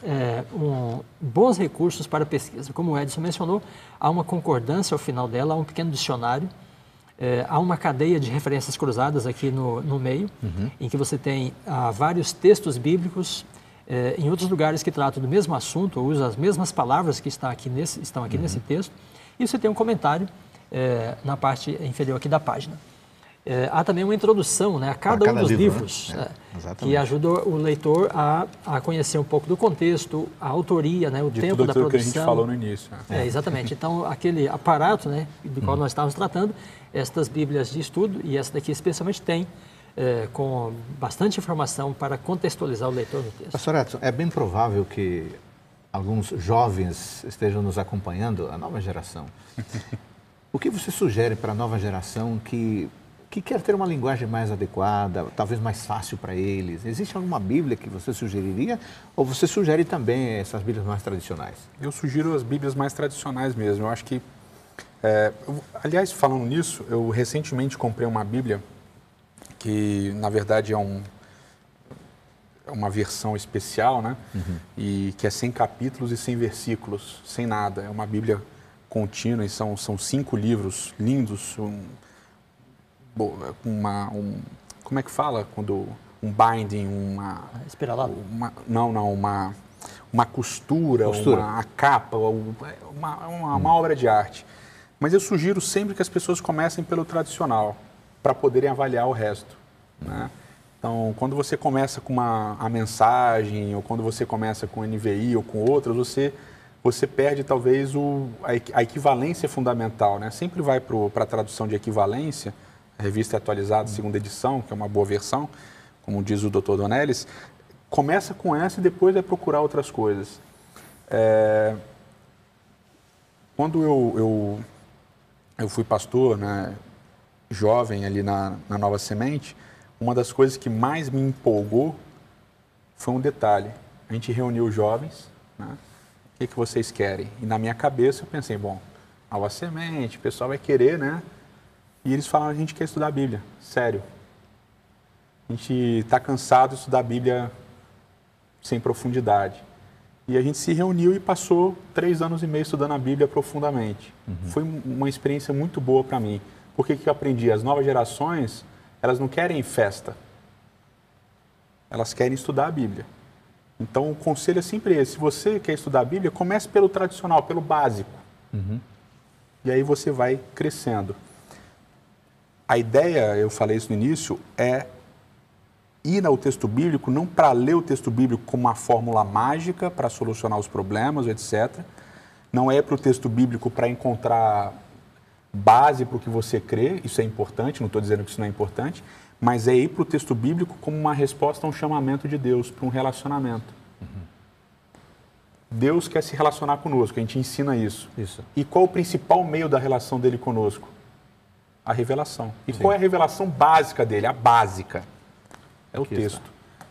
bons recursos para pesquisa. Como o Edson mencionou, há uma concordância ao final dela, há um pequeno dicionário, há uma cadeia de referências cruzadas aqui no meio, em que você tem vários textos bíblicos em outros lugares que tratam do mesmo assunto, ou usam as mesmas palavras que estão aqui nesse texto, e você tem um comentário na parte inferior aqui da página. Há também uma introdução, né, a cada um dos livros, que ajuda o leitor a conhecer um pouco do contexto, a autoria, né, o tempo da produção. Que a gente falou no início. Exatamente. Então, aquele aparato, né, do qual nós estávamos tratando, estas bíblias de estudo, e essa daqui especialmente tem, com bastante informação para contextualizar o leitor no texto. Pastor Edson, é bem provável que alguns jovens estejam nos acompanhando, a nova geração. O que você sugere para a nova geração que quer ter uma linguagem mais adequada, talvez mais fácil para eles? Existe alguma Bíblia que você sugeriria ou você sugere também essas Bíblias mais tradicionais? Eu sugiro as Bíblias mais tradicionais mesmo. Eu acho que, aliás, falando nisso, eu recentemente comprei uma Bíblia que, na verdade, é uma versão especial, né? E que é sem capítulos e sem versículos, sem nada. É uma Bíblia contínua e são 5 livros lindos, como é que fala quando um binding, espiralado? Uma costura, uma capa, uma obra de arte. Mas eu sugiro sempre que as pessoas comecem pelo tradicional, para poderem avaliar o resto, né? Então, quando você começa com a mensagem, ou quando você começa com NVI ou com outras, você perde talvez a equivalência fundamental, né? Sempre vai para a tradução de equivalência. A revista é atualizada, segunda edição, que é uma boa versão, como diz o Dr. Donelles. Começa com essa e depois vai procurar outras coisas. Quando eu fui pastor, né, jovem ali na Nova Semente, uma das coisas que mais me empolgou foi um detalhe. A gente reuniu os jovens, né? O que vocês querem? E na minha cabeça eu pensei, bom, Nova Semente, o pessoal vai querer, né? E eles falaram, a gente quer estudar a Bíblia, sério. A gente está cansado de estudar a Bíblia sem profundidade. E a gente se reuniu e passou 3 anos e meio estudando a Bíblia profundamente. Foi uma experiência muito boa para mim. Porque que eu aprendi? As novas gerações, elas não querem festa. Elas querem estudar a Bíblia. Então, o conselho é sempre esse. Se você quer estudar a Bíblia, comece pelo tradicional, pelo básico. E aí você vai crescendo. A ideia, eu falei isso no início, é ir ao texto bíblico, não para ler o texto bíblico como uma fórmula mágica para solucionar os problemas, etc. Não é para o texto bíblico para encontrar base para o que você crê, isso é importante, não estou dizendo que isso não é importante, mas é ir para o texto bíblico como uma resposta a um chamamento de Deus, para um relacionamento. Deus quer se relacionar conosco, a gente ensina isso. E qual o principal meio da relação dele conosco? A revelação. E qual é a revelação básica dele? A básica. É o texto.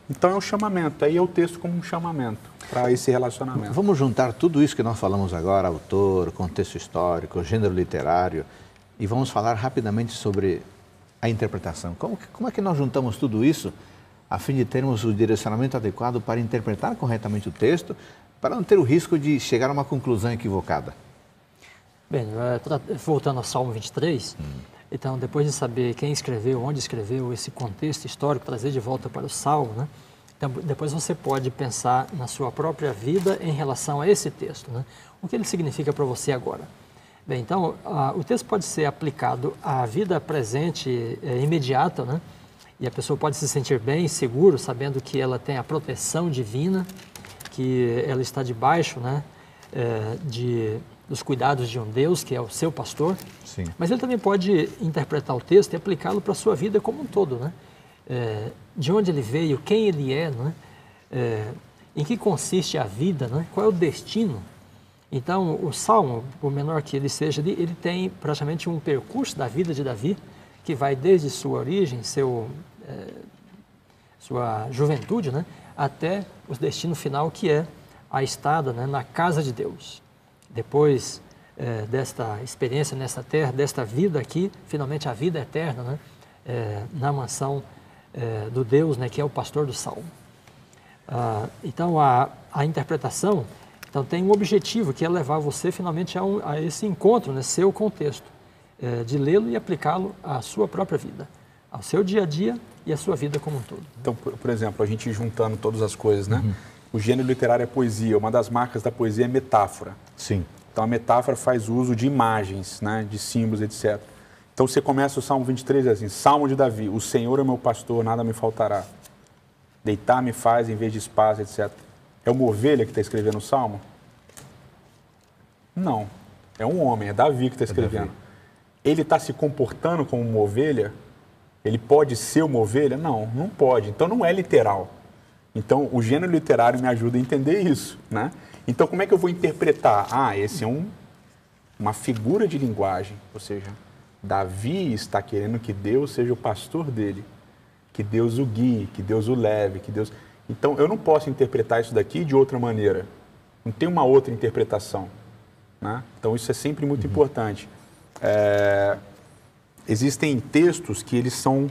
Então é um chamamento, aí é o texto como um chamamento para esse relacionamento. Vamos juntar tudo isso que nós falamos agora, autor, contexto histórico, gênero literário, e vamos falar rapidamente sobre a interpretação. Como é que nós juntamos tudo isso a fim de termos o direcionamento adequado para interpretar corretamente o texto, para não ter o risco de chegar a uma conclusão equivocada? Bem, voltando ao Salmo 23, então, depois de saber quem escreveu, onde escreveu, esse contexto histórico, trazer de volta para o Salmo, né? Então, depois você pode pensar na sua própria vida em relação a esse texto, né? O que ele significa para você agora? Bem, então, o texto pode ser aplicado à vida presente, imediata, né? E a pessoa pode se sentir bem, seguro, sabendo que ela tem a proteção divina, que ela está debaixo, né, dos cuidados de um Deus, que é o seu pastor. Sim. Mas ele também pode interpretar o texto e aplicá-lo para a sua vida como um todo, né? De onde ele veio, quem ele é, né? Em que consiste a vida, né? Qual é o destino. Então, o Salmo, por menor que ele seja, ele tem praticamente um percurso da vida de Davi, que vai desde sua origem, sua juventude, né? Até o destino final, que é a estada, né, na casa de Deus. Depois desta experiência nessa terra, desta vida aqui, finalmente a vida eterna, né, na mansão do Deus, né, que é o pastor do Salmo. Então, a interpretação tem um objetivo, que é levar você finalmente a esse encontro, né, seu contexto, de lê-lo e aplicá-lo à sua própria vida, ao seu dia a dia e à sua vida como um todo. Então, por exemplo, a gente juntando todas as coisas, né? O gênero literário é poesia. Uma das marcas da poesia é metáfora. Sim. Então, a metáfora faz uso de imagens, né, de símbolos, etc. Então, você começa o Salmo 23 assim, Salmo de Davi, o Senhor é meu pastor, nada me faltará. Deitar me faz em vez de espaço, etc. É uma ovelha que está escrevendo o Salmo? Não. É um homem, é Davi que está escrevendo. Ele está se comportando como uma ovelha? Ele pode ser uma ovelha? Não, não pode. Então, não é literal. Então, o gênero literário me ajuda a entender isso, né? Então, como é que eu vou interpretar? Esse é uma figura de linguagem, ou seja, Davi está querendo que Deus seja o pastor dele, que Deus o guie, que Deus o leve, que Deus... Então, eu não posso interpretar isso daqui de outra maneira. Não tem uma outra interpretação, né? Então, isso é sempre muito importante. Existem textos que eles são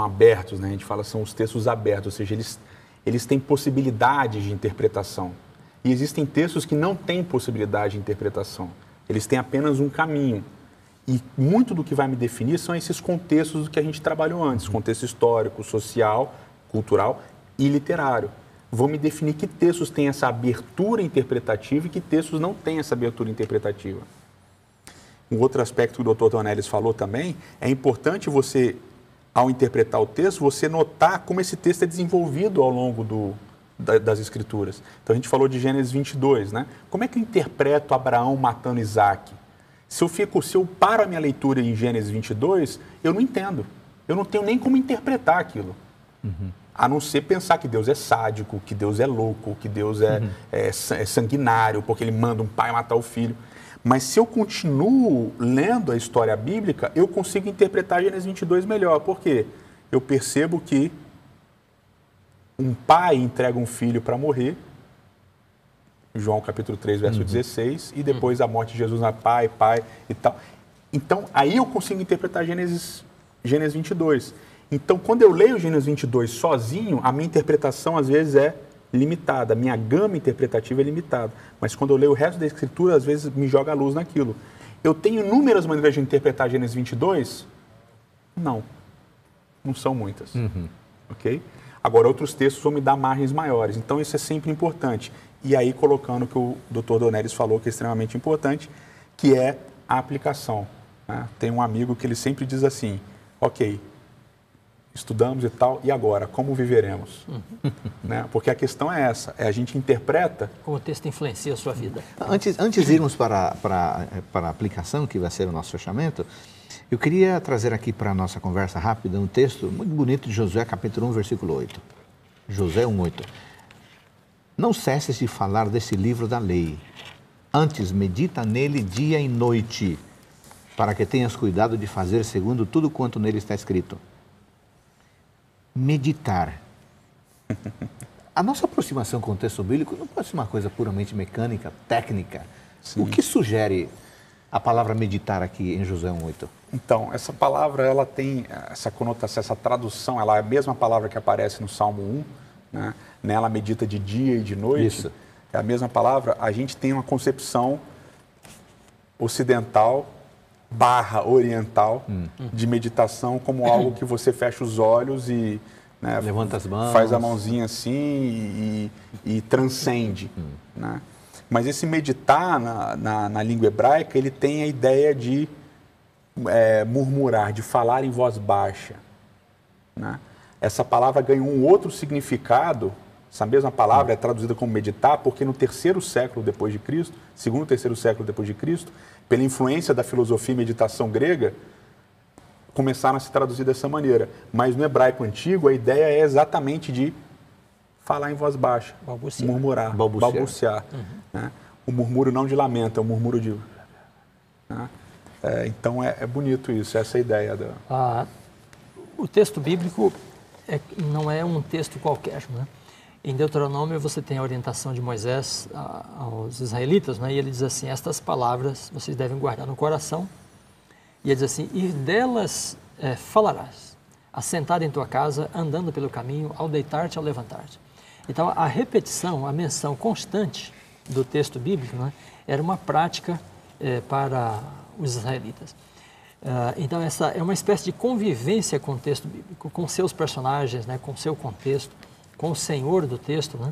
abertos, né? A gente fala são os textos abertos, ou seja, eles têm possibilidade de interpretação. E existem textos que não têm possibilidade de interpretação. Eles têm apenas um caminho. E muito do que vai me definir são esses contextos do que a gente trabalhou antes, contexto histórico, social, cultural e literário. Vão me definir que textos têm essa abertura interpretativa e que textos não têm essa abertura interpretativa. Um outro aspecto que o Dr. Dornelles falou também, é importante você, ao interpretar o texto, você notar como esse texto é desenvolvido ao longo das Escrituras. Então, a gente falou de Gênesis 22, né? Como é que eu interpreto Abraão matando Isaac? Se eu paro a minha leitura em Gênesis 22, eu não entendo. Eu não tenho nem como interpretar aquilo. A não ser pensar que Deus é sádico, que Deus é louco, que Deus é sanguinário, porque ele manda um pai matar o filho. Mas se eu continuo lendo a história bíblica, eu consigo interpretar Gênesis 22 melhor. Por quê? Eu percebo que um pai entrega um filho para morrer, João capítulo 3, verso 16, e depois a morte de Jesus na pai e tal. Então, aí eu consigo interpretar Gênesis 22. Então, quando eu leio Gênesis 22 sozinho, a minha interpretação às vezes é limitada, a minha gama interpretativa é limitada. Mas quando eu leio o resto da Escritura, às vezes me joga a luz naquilo. Eu tenho inúmeras maneiras de interpretar Gênesis 22? Não. Não são muitas. Ok? Agora, outros textos vão me dar margens maiores. Então, isso é sempre importante. E aí, colocando o que o Dr. Dornelles falou, que é extremamente importante, que é a aplicação, né? Tem um amigo que ele sempre diz assim, ok, estudamos e tal, e agora, como viveremos? Né? Porque a questão é essa, a gente interpreta... Como o texto influencia a sua vida. Antes de irmos para a aplicação, que vai ser o nosso fechamento, eu queria trazer aqui para a nossa conversa rápida um texto muito bonito de Josué, capítulo 1, versículo 8. Josué 1:8. Não cesses de falar desse livro da lei, antes medita nele dia e noite, para que tenhas cuidado de fazer segundo tudo quanto nele está escrito. Meditar. A nossa aproximação com o texto bíblico não pode ser uma coisa puramente mecânica, técnica. Sim. O que sugere a palavra meditar aqui em Josué 1:8? Então, essa palavra, ela tem essa conotação, essa tradução, ela é a mesma palavra que aparece no Salmo 1, né? Nela medita de dia e de noite. Isso. É a mesma palavra. A gente tem uma concepção ocidental / oriental de meditação como algo que você fecha os olhos e, né, levanta as mãos, faz a mãozinha assim e transcende, né? Mas esse meditar na língua hebraica, ele tem a ideia de murmurar, de falar em voz baixa, né? Essa palavra ganhou um outro significado. Essa mesma palavra é traduzida como meditar, porque no terceiro século depois de Cristo, segundo ou terceiro século depois de Cristo, pela influência da filosofia e meditação grega, começaram a se traduzir dessa maneira. Mas no hebraico antigo, a ideia é exatamente de falar em voz baixa, balbuciar. Murmurar, balbuciar. Né? O murmúrio não de lamento, é o murmúrio de... Né? Então é bonito isso, essa é a ideia. O texto bíblico não é um texto qualquer, né? Em Deuteronômio você tem a orientação de Moisés aos israelitas, né? E ele diz assim, estas palavras vocês devem guardar no coração. E ele diz assim, e delas falarás, assentado em tua casa, andando pelo caminho, ao deitar-te, ao levantar-te. Então a repetição, a menção constante do texto bíblico, né, era uma prática para os israelitas. Então essa é uma espécie de convivência com o texto bíblico, com seus personagens, né, com seu contexto, com o Senhor do texto, né?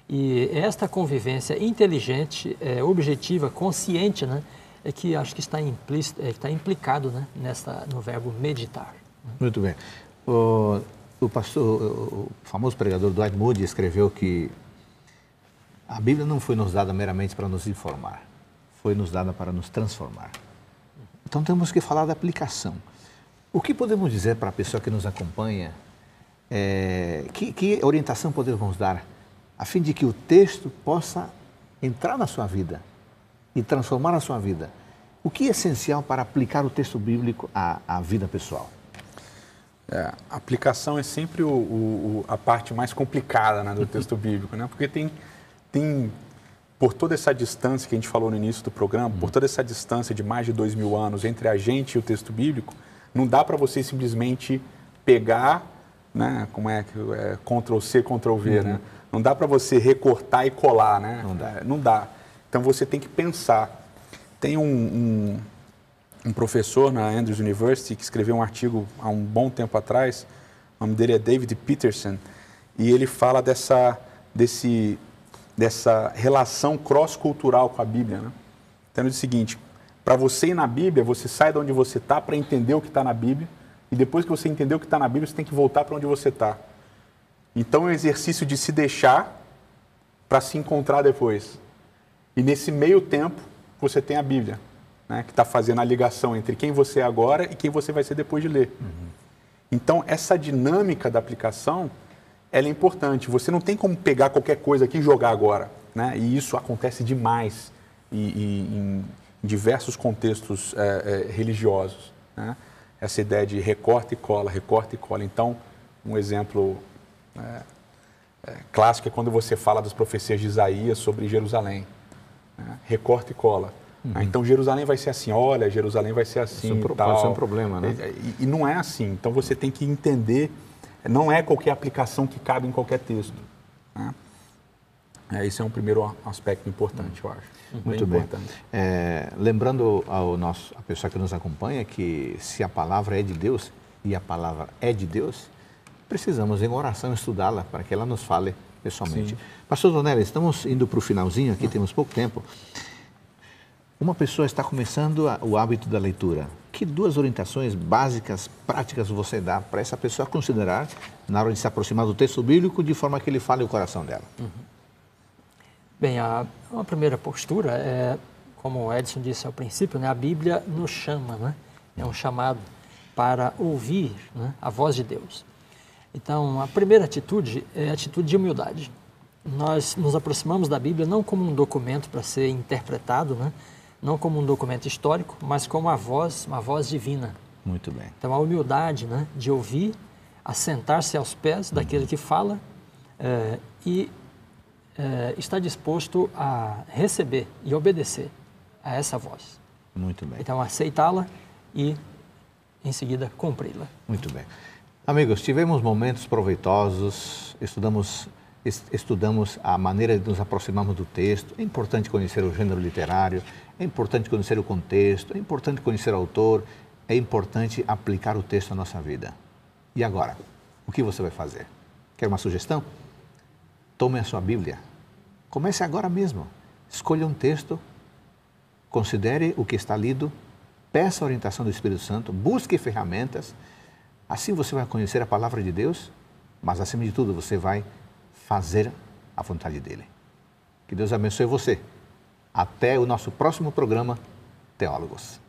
E esta convivência inteligente, objetiva, consciente, né, é que acho que está implícito, está implicado, né, no verbo meditar. Muito bem. O famoso pregador Dwight Moody escreveu que a Bíblia não foi nos dada meramente para nos informar, foi nos dada para nos transformar. Então temos que falar da aplicação. O que podemos dizer para a pessoa que nos acompanha? Que orientação podemos dar a fim de que o texto possa entrar na sua vida e transformar a sua vida? O que é essencial para aplicar o texto bíblico à vida pessoal? A aplicação é sempre a parte mais complicada, né, do texto bíblico, né? Porque tem, por toda essa distância que a gente falou no início do programa, por toda essa distância de mais de 2000 anos entre a gente e o texto bíblico, não dá para você simplesmente pegar, né, como Ctrl+C, Ctrl+V, né? Não dá para você recortar e colar, né? Não dá. Então você tem que pensar. Tem um professor na Andrews University que escreveu um artigo há um bom tempo atrás, o nome dele é David Peterson, e ele fala dessa relação cross-cultural com a Bíblia, né? Então ele diz o seguinte: para você ir na Bíblia, você sai de onde você está para entender o que está na Bíblia, e depois que você entendeu o que está na Bíblia, você tem que voltar para onde você está. Então é um exercício de se deixar para se encontrar depois. E nesse meio tempo, você tem a Bíblia, né, que está fazendo a ligação entre quem você é agora e quem você vai ser depois de ler. Então, essa dinâmica da aplicação, ela é importante. Você não tem como pegar qualquer coisa aqui e jogar agora, né? E isso acontece demais em diversos contextos religiosos, né? Essa ideia de recorta e cola, recorta e cola. Então, um exemplo clássico é quando você fala das profecias de Isaías sobre Jerusalém, né? Recorta e cola. Então, Jerusalém vai ser assim, olha, Jerusalém vai ser assim e tal. Pode ser um problema, né? E não é assim. Então, você tem que entender, não é qualquer aplicação que cabe em qualquer texto, né? Esse é um primeiro aspecto importante, eu acho. Muito bem. Lembrando a pessoa que nos acompanha que se a palavra é de Deus e a palavra é de Deus, precisamos em oração estudá-la para que ela nos fale pessoalmente. Sim. Pastor Donelli, estamos indo para o finalzinho, aqui temos pouco tempo. Uma pessoa está começando o hábito da leitura. Que duas orientações básicas, práticas você dá para essa pessoa considerar na hora de se aproximar do texto bíblico de forma que ele fale o coração dela? Bem, uma primeira postura é, como o Edson disse ao princípio, né, a Bíblia nos chama, né? É um chamado para ouvir, né, a voz de Deus. Então, a primeira atitude é a atitude de humildade. Nós nos aproximamos da Bíblia não como um documento para ser interpretado, né? Não como um documento histórico, mas como uma voz divina. Muito bem. Então, a humildade, né, de ouvir, assentar-se aos pés daquele que fala e estar disposto a receber e obedecer a essa voz. Muito bem. Então, aceitá-la e, em seguida, cumpri-la. Muito bem. Amigos, tivemos momentos proveitosos, estudamos a maneira de nos aproximarmos do texto. É importante conhecer o gênero literário, é importante conhecer o contexto, é importante conhecer o autor, é importante aplicar o texto à nossa vida. E agora, o que você vai fazer? Quer uma sugestão? Tome a sua Bíblia. Comece agora mesmo. Escolha um texto, considere o que está lido, peça a orientação do Espírito Santo, busque ferramentas. Assim você vai conhecer a palavra de Deus, mas acima de tudo você vai fazer a vontade dele. Que Deus abençoe você. Até o nosso próximo programa, Teólogos.